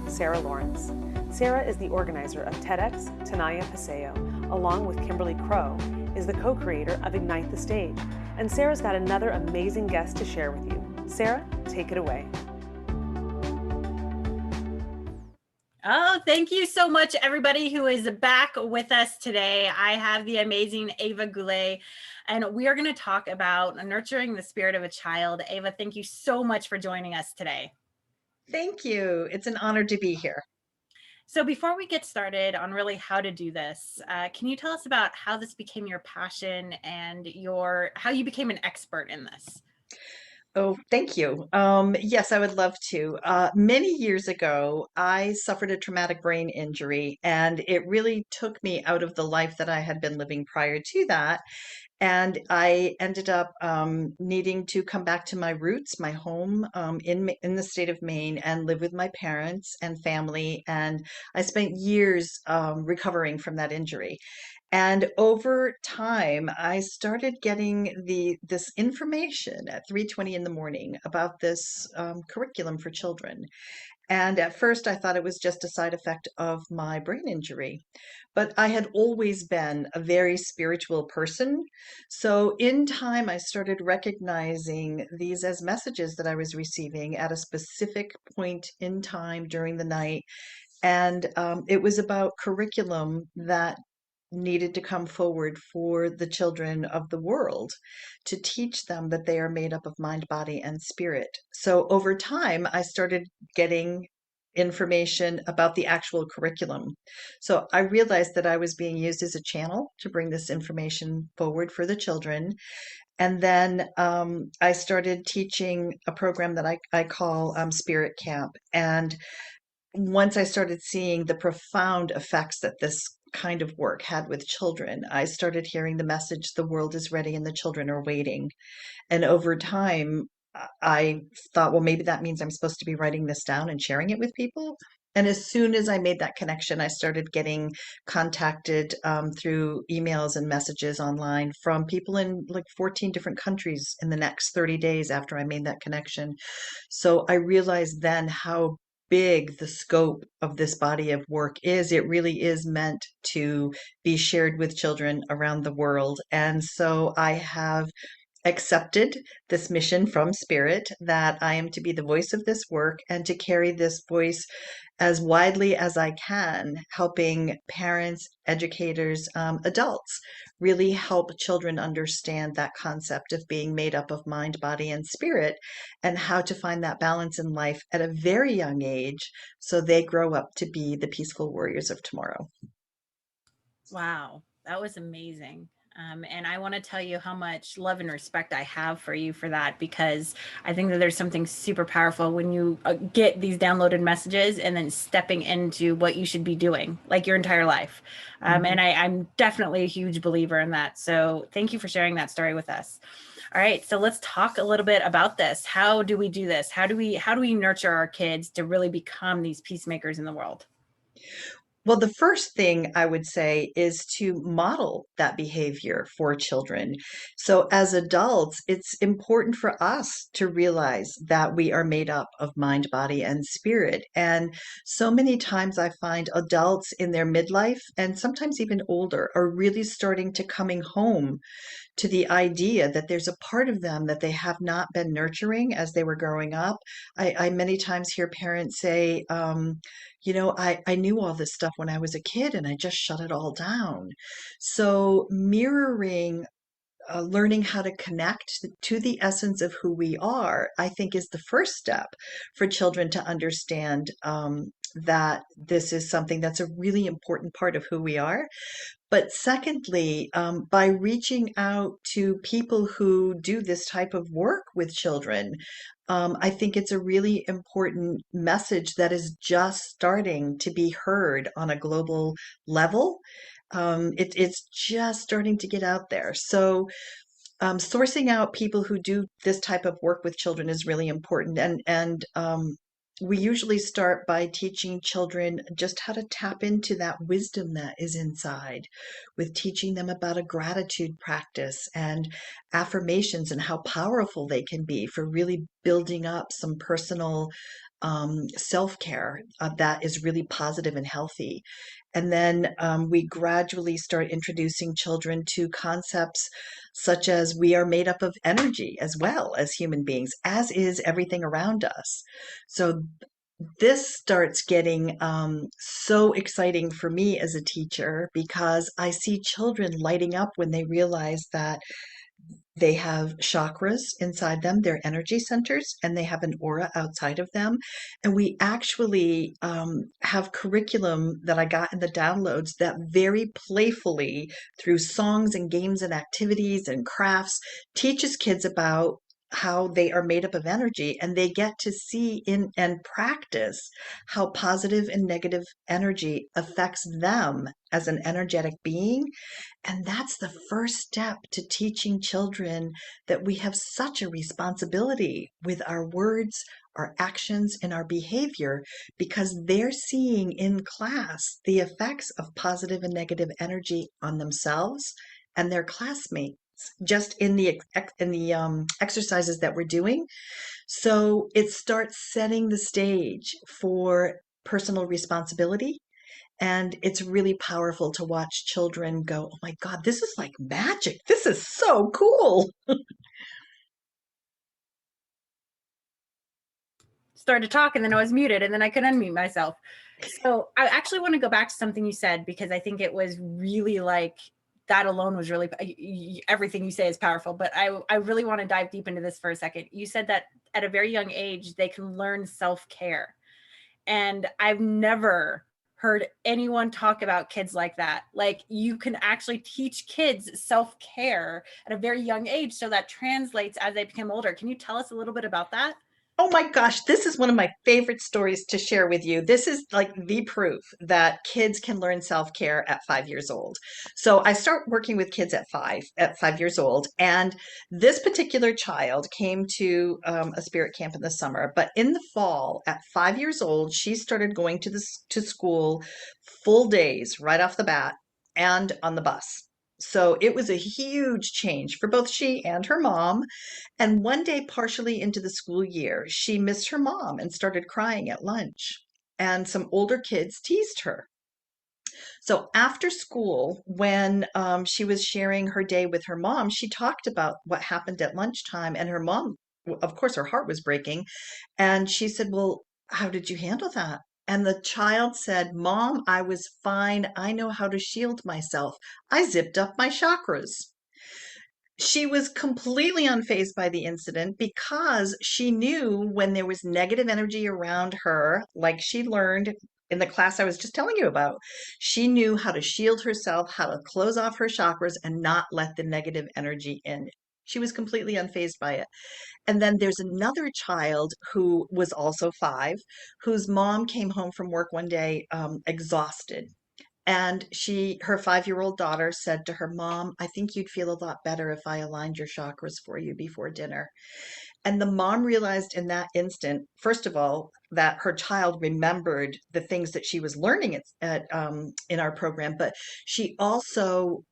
Sarah Lawrence. Sarah is the organizer of TEDx Tenaya Paseo, along with Kimberly Crow, is the co-creator of Ignite the Stage. And Sarah's got another amazing guest to share with you. Sarah, take it away. Oh, thank you so much, everybody who is back with us today. I have the amazing Ava Goulette, and we are going to talk about nurturing the spirit of a child. Ava, thank you so much for joining us today. Thank you. It's an honor to be here. So before we get started on really how to do this, can you tell us about how this became your passion and how you became an expert in this? Oh, thank you. Yes, I would love to. Many years ago, I suffered a traumatic brain injury, and it really took me out of the life that I had been living prior to that. And I ended up needing to come back to my roots, my home in the state of Maine, and live with my parents and family. And I spent years recovering from that injury. And over time, I started getting this information at 3:20 in the morning about this curriculum for children. And at first, I thought it was just a side effect of my brain injury. But I had always been a very spiritual person. So in time, I started recognizing these as messages that I was receiving at a specific point in time during the night. And it was about curriculum that needed to come forward for the children of the world to teach them that they are made up of mind, body, and spirit. So over time, I started getting information about the actual curriculum. So I realized that I was being used as a channel to bring this information forward for the children. And then I started teaching a program that I call Spirit Camp. And once I started seeing the profound effects that this kind of work had with children, I started hearing the message, the world is ready and the children are waiting. And over time, I thought, well, maybe that means I'm supposed to be writing this down and sharing it with people. And as soon as I made that connection, I started getting contacted through emails and messages online from people in like 14 different countries in the next 30 days after I made that connection. So I realized then how big the scope of this body of work is. It really is meant to be shared with children around the world. And so I have accepted this mission from Spirit that I am to be the voice of this work and to carry this voice as widely as I can, helping parents, educators, adults really help children understand that concept of being made up of mind, body, and spirit, and how to find that balance in life at a very young age so they grow up to be the peaceful warriors of tomorrow. Wow, that was amazing. And I want to tell you how much love and respect I have for you for that, because I think that there's something super powerful when you get these downloaded messages and then stepping into what you should be doing like your entire life. Mhm. And I'm definitely a huge believer in that. So thank you for sharing that story with us. All right, so let's talk a little bit about this. How do we do this? How do we nurture our kids to really become these peacemakers in the world? Well, the first thing I would say is to model that behavior for children. So, as adults, it's important for us to realize that we are made up of mind, body, and spirit. And so many times I find adults in their midlife and sometimes even older are really starting to coming home to the idea that there's a part of them that they have not been nurturing as they were growing up. I many times hear parents say, I knew all this stuff when I was a kid and I just shut it all down. So mirroring learning how to connect to the essence of who we are, I think, is the first step for children to understand that this is something that's a really important part of who we are. But secondly, by reaching out to people who do this type of work with children, I think it's a really important message that is just starting to be heard on a global level. It's just starting to get out there. So, sourcing out people who do this type of work with children is really important. And we usually start by teaching children just how to tap into that wisdom that is inside, with teaching them about a gratitude practice and affirmations and how powerful they can be for really building up some personal self-care that is really positive and healthy. And then we gradually start introducing children to concepts such as we are made up of energy as well as human beings, as is everything around us. So this starts getting so exciting for me as a teacher because I see children lighting up when they realize that they have chakras inside them, they're energy centers, and they have an aura outside of them. And we actually have curriculum that I got in the downloads that very playfully, through songs and games and activities and crafts, teaches kids about how they are made up of energy, and they get to see in and practice how positive and negative energy affects them as an energetic being. And that's the first step to teaching children that we have such a responsibility with our words, our actions, and our behavior because they're seeing in class the effects of positive and negative energy on themselves and their classmates just in the exercises that we're doing. So it starts setting the stage for personal responsibility, and it's really powerful to watch children go, oh my God, this is like magic. This is so cool. Started to talk and then I was muted and then I could unmute myself. So I actually want to go back to something you said because I think it was really like that alone was really everything you say is powerful. But I really want to dive deep into this for a second. You said that at a very young age, they can learn self-care. And I've never heard anyone talk about kids like that. Like you can actually teach kids self-care at a very young age. So that translates as they become older. Can you tell us a little bit about that? Oh my gosh, this is one of my favorite stories to share with you. This is like the proof that kids can learn self-care at 5 years old. So I start working with kids at 5 years old, and this particular child came to a spirit camp in the summer. But in the fall, at 5 years old, she started going to school full days right off the bat and on the bus. So it was a huge change for both she and her mom. And one day, partially into the school year, she missed her mom and started crying at lunch. And some older kids teased her. So after school, when she was sharing her day with her mom, she talked about what happened at lunchtime. And her mom, of course, her heart was breaking. And she said, well, how did you handle that? And the child said, Mom, I was fine. I know how to shield myself. I zipped up my chakras. She was completely unfazed by the incident because she knew when there was negative energy around her, like she learned in the class I was just telling you about, she knew how to shield herself, how to close off her chakras and not let the negative energy in. She was completely unfazed by it. And then there's another child who was also 5, whose mom came home from work one day exhausted, and her 5-year-old daughter said to her mom, I think you'd feel a lot better if I aligned your chakras for you before dinner. And the mom realized in that instant, first of all, that her child remembered the things that she was learning in our program, but she also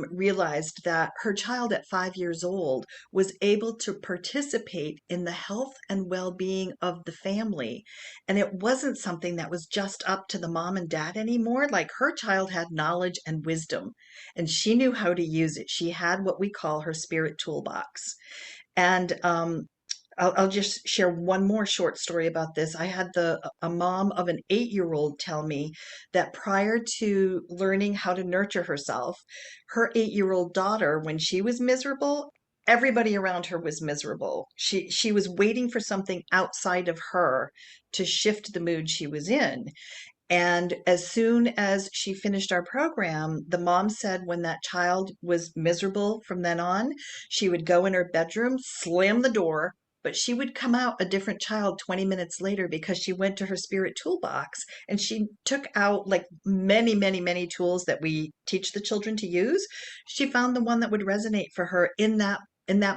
realized that her child at 5 years old was able to participate in the health and well-being of the family. And it wasn't something that was just up to the mom and dad anymore. Like her child had knowledge and wisdom, and she knew how to use it. She had what we call her spirit toolbox. And I'll just share one more short story about this. I had a mom of an 8-year-old tell me that prior to learning how to nurture herself, her 8-year-old daughter, when she was miserable, everybody around her was miserable. She was waiting for something outside of her to shift the mood she was in. And as soon as she finished our program, the mom said when that child was miserable from then on, she would go in her bedroom, slam the door, but she would come out a different child 20 minutes later because she went to her spirit toolbox and she took out like many, many, many tools that we teach the children to use. She found the one that would resonate for her in that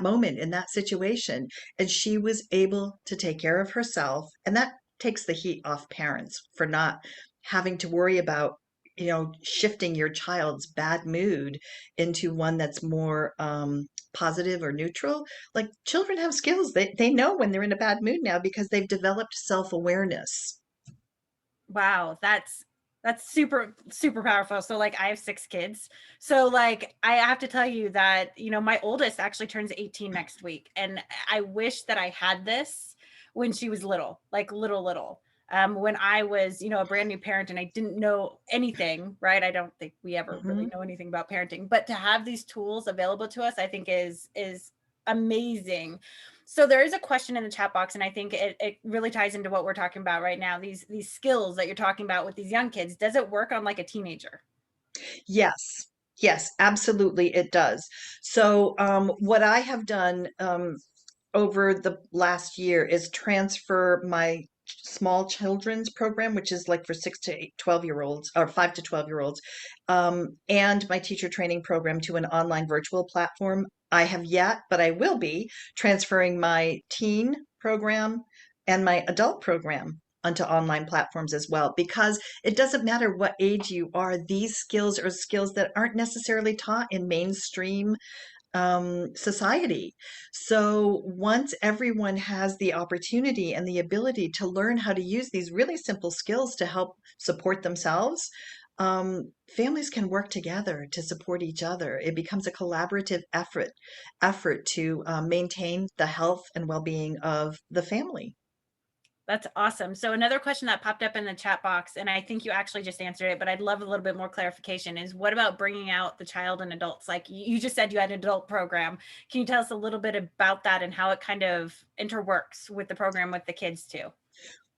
moment, in that situation. And she was able to take care of herself. And that takes the heat off parents for not having to worry about shifting your child's bad mood into one that's more positive or neutral. Like children have skills. They know when they're in a bad mood now because they've developed self-awareness. Wow, that's super super powerful. So like I have 6 kids. So like I have to tell you that, my oldest actually turns 18 next week, and I wish that I had this when she was little, like little. When I was, a brand new parent and I didn't know anything, right? I don't think we ever really Mhm. know anything about parenting, but to have these tools available to us, I think is amazing. So there is a question in the chat box, and I think it really ties into what we're talking about right now. These skills that you're talking about with these young kids, does it work on like a teenager? Yes. Yes, absolutely it does. So what I have done over the last year is transfer my small children's program, which is like for 6 to 12 year olds or 5 to 12 year olds, and my teacher training program to an online virtual platform. I have yet, but I will be transferring my teen program and my adult program onto online platforms as well, because it doesn't matter what age you are, these skills are skills that aren't necessarily taught in mainstream society. So once everyone has the opportunity and the ability to learn how to use these really simple skills to help support themselves, families can work together to support each other. It becomes a collaborative effort to maintain the health and well-being of the family. That's awesome. So another question that popped up in the chat box, and I think you actually just answered it, but I'd love a little bit more clarification, is what about bringing out the child and adults? Like you just said you had an adult program. Can you tell us a little bit about that and how it kind of interworks with the program with the kids too?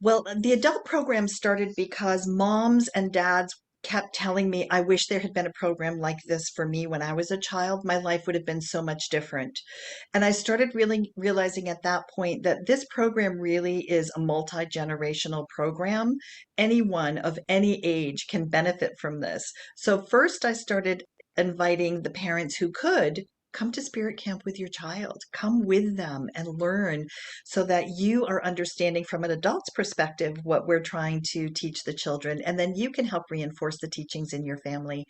Well, the adult program started because moms and dads kept telling me, I wish there had been a program like this for me when I was a child. My life would have been so much different. And I started really realizing at that point that this program really is a multi-generational program. Anyone of any age can benefit from this. So first I started inviting the parents who could come to spirit camp with your child, come with them and learn so that you are understanding from an adult's perspective what we're trying to teach the children. And then you can help reinforce the teachings in your family.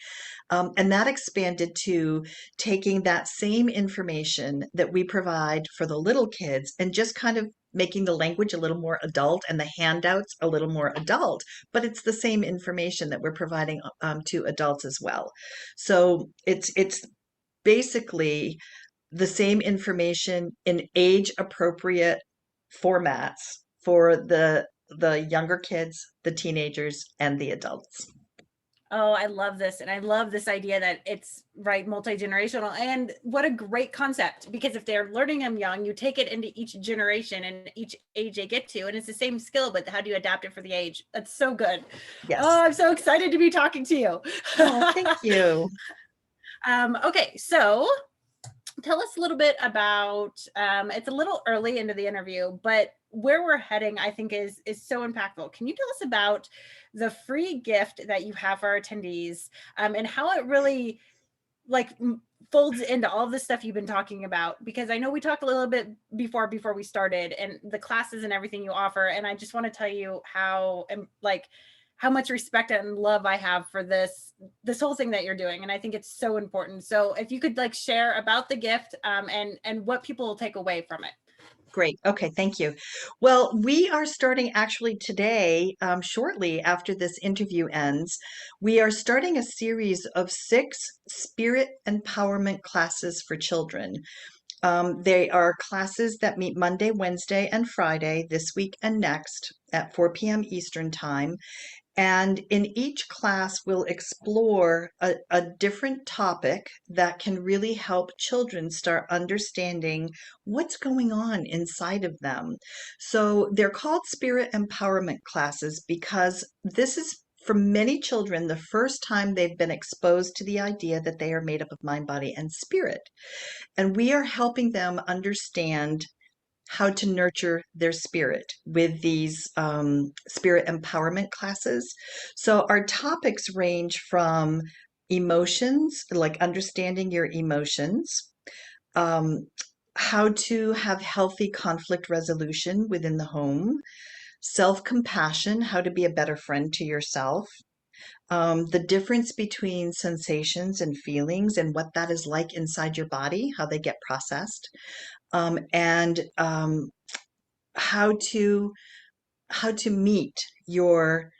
And that expanded to taking that same information that we provide for the little kids and just kind of making the language a little more adult and the handouts a little more adult, but it's the same information that we're providing to adults as well. So it's basically the same information in age appropriate formats for the younger kids, the teenagers, and the adults. Oh, I love this. And I love this idea that it's right, multi-generational. And what a great concept, because if they're learning them young, you take it into each generation and each age they get to, and it's the same skill, but how do you adapt it for the age? That's so good. Yes. Oh, I'm so excited to be talking to you. Oh, thank you. Okay, so tell us a little bit about, it's a little early into the interview, but where we're heading, I think is so impactful. Can you tell us about the free gift that you have for our attendees, and how it really like folds into all the stuff you've been talking about? Because I know we talked a little bit before we started, and the classes and everything you offer, and I just want to tell you how like how much respect and love I have for this whole thing that you're doing, and I think it's so important. So if you could like share about the gift, and what people will take away from it. Great. Okay, thank you. Well, we are starting actually today, shortly after this interview ends. We are starting a series of 6 spirit empowerment classes for children. They are classes that meet Monday, Wednesday, and Friday this week and next at 4 p.m. Eastern Time. And in each class, we'll explore a different topic that can really help children start understanding what's going on inside of them. So they're called spirit empowerment classes because this is for many children the first time they've been exposed to the idea that they are made up of mind, body, and spirit. And we are helping them understand how to nurture their spirit with these spirit empowerment classes. So our topics range from emotions, like understanding your emotions, um, how to have healthy conflict resolution within the home, self compassion, how to be a better friend to yourself, The difference between sensations and feelings and what that is like inside your body, how they get processed, and how to how to meet your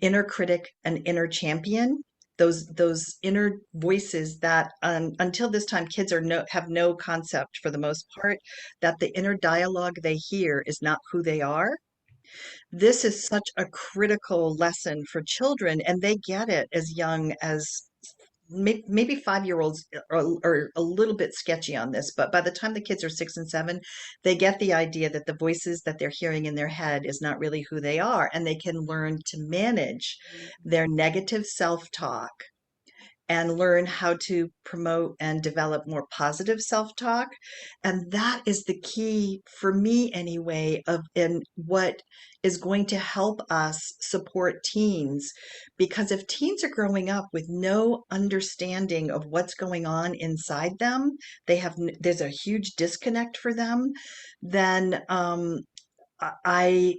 inner critic and inner champion, those inner voices that until this time kids have no concept for the most part that the inner dialogue they hear is not who they are. This is such a critical lesson for children, and they get it as young as maybe 5 year olds are a little bit sketchy on this, but by the time the kids are 6 and 7, they get the idea that the voices that they're hearing in their head is not really who they are, and they can learn to manage their negative self-talk and learn how to promote and develop more positive self-talk. And that is the key for me anyway of in what is going to help us support teens. Because if teens are growing up with no understanding of what's going on inside them, there's a huge disconnect for them, then I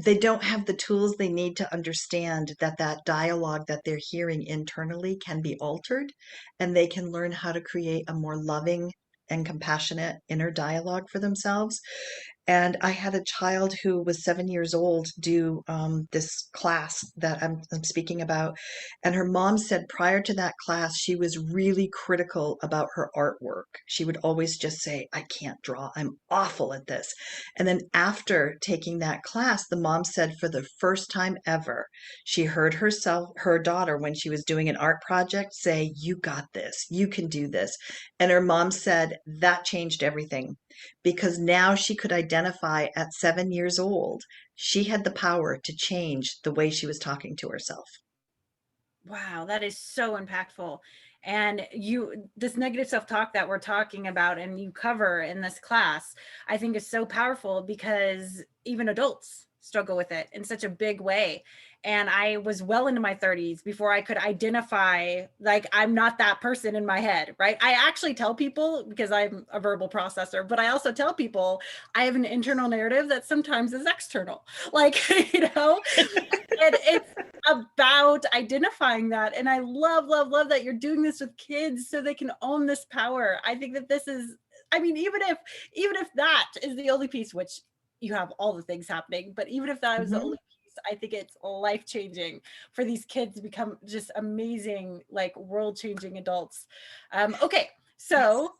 they don't have the tools they need to understand that that dialogue that they're hearing internally can be altered, and they can learn how to create a more loving and compassionate inner dialogue for themselves. And I had a child who was 7 years old do this class that I'm speaking about. And her mom said prior to that class, she was really critical about her artwork. She would always just say, I can't draw. I'm awful at this. And then after taking that class, the mom said for the first time ever, she heard her daughter, when she was doing an art project, say, you got this, you can do this. And her mom said that changed everything because now she could identify at 7 years old, she had the power to change the way she was talking to herself. Wow, that is so impactful. And this negative self-talk that we're talking about and you cover in this class, I think is so powerful because even adults struggle with it in such a big way. And I was well into my 30s before I could identify, like, I'm not that person in my head, right? I actually tell people, because I'm a verbal processor, but I also tell people I have an internal narrative that sometimes is external. Like, and it's about identifying that. And I love, love, love that you're doing this with kids so they can own this power. I think that this is, I mean, even if that is the only piece, which you have all the things happening, but even if that was the Mhm. only piece, I think it's life-changing for these kids to become just amazing, like world-changing adults. Okay, Yes. so,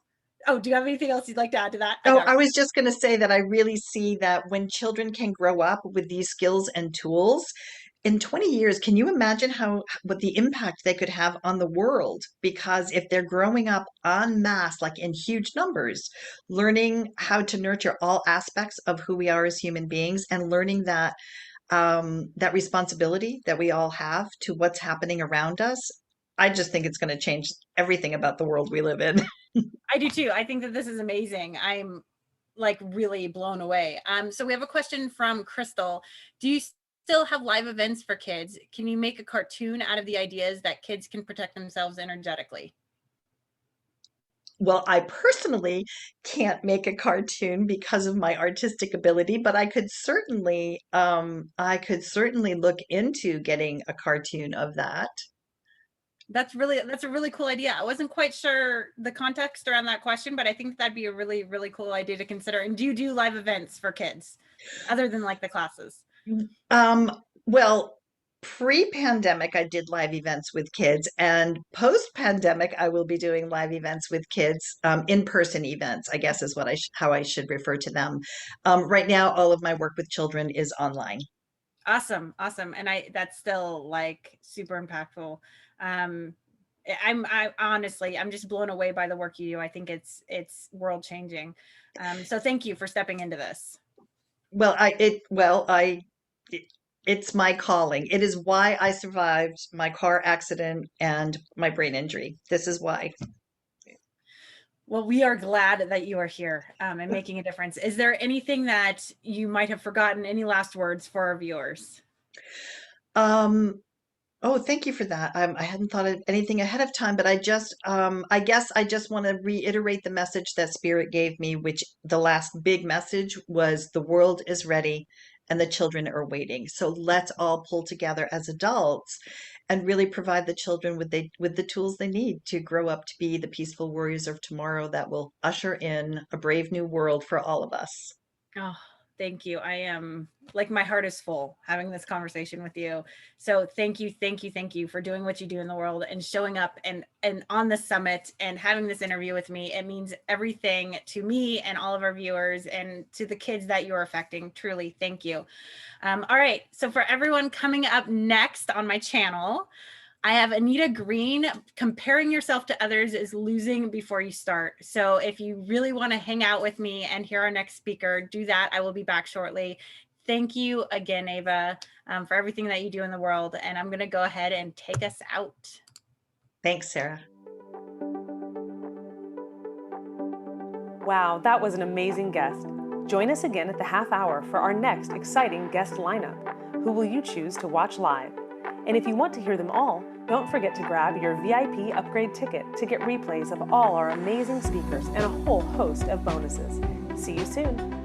oh, do you have anything else you'd like to add to that? I Oh, got I was just going to say that I really see that when children can grow up with these skills and tools, in 20 years, can you imagine what the impact they could have on the world? Because if they're growing up en masse, like in huge numbers, learning how to nurture all aspects of who we are as human beings and learning that responsibility that we all have to what's happening around us, I just think it's going to change everything about the world we live in. I do too. I think that this is amazing. I'm like really blown away. So we have a question from Crystal. Do you still have live events for kids? Can you make a cartoon out of the ideas that kids can protect themselves energetically? Well, I personally can't make a cartoon because of my artistic ability, but I could certainly look into getting a cartoon of that. That's a really cool idea. I wasn't quite sure the context around that question, but I think that'd be a really, really cool idea to consider. And do you do live events for kids other than like the classes? Um, well, pre-pandemic, I did live events with kids, and post-pandemic, I will be doing live events with kids, in-person events, I guess is how I should refer to them. Right now, all of my work with children is online. Awesome, awesome. And that's still like super impactful. Um, I honestly, I'm just blown away by the work you do. I think it's world changing. So thank you for stepping into this. Well, it, it's my calling. It is why I survived my car accident and my brain injury. This is why. Well, we are glad that you are here and making a difference. Is there anything that you might have forgotten? Any last words for our viewers? Um, oh, thank you for that. I hadn't thought of anything ahead of time, but I guess I just want to reiterate the message that Spirit gave me, which the last big message was the world is ready and the children are waiting. So let's all pull together as adults and really provide the children with the tools they need to grow up to be the peaceful warriors of tomorrow that will usher in a brave new world for all of us. Oh, thank you. I am like, my heart is full having this conversation with you. So thank you, thank you, thank you for doing what you do in the world and showing up and on the summit and having this interview with me. It means everything to me and all of our viewers and to the kids that you're affecting. Truly, thank you. All right. So for everyone coming up next on my channel, I have Anita Green. Comparing yourself to others is losing before you start. So if you really want to hang out with me and hear our next speaker, do that. I will be back shortly. Thank you again, Ava, for everything that you do in the world. And I'm going to go ahead and take us out. Thanks, Sarah. Wow, that was an amazing guest. Join us again at the half hour for our next exciting guest lineup. Who will you choose to watch live? And if you want to hear them all, don't forget to grab your VIP upgrade ticket to get replays of all our amazing speakers and a whole host of bonuses. See you soon.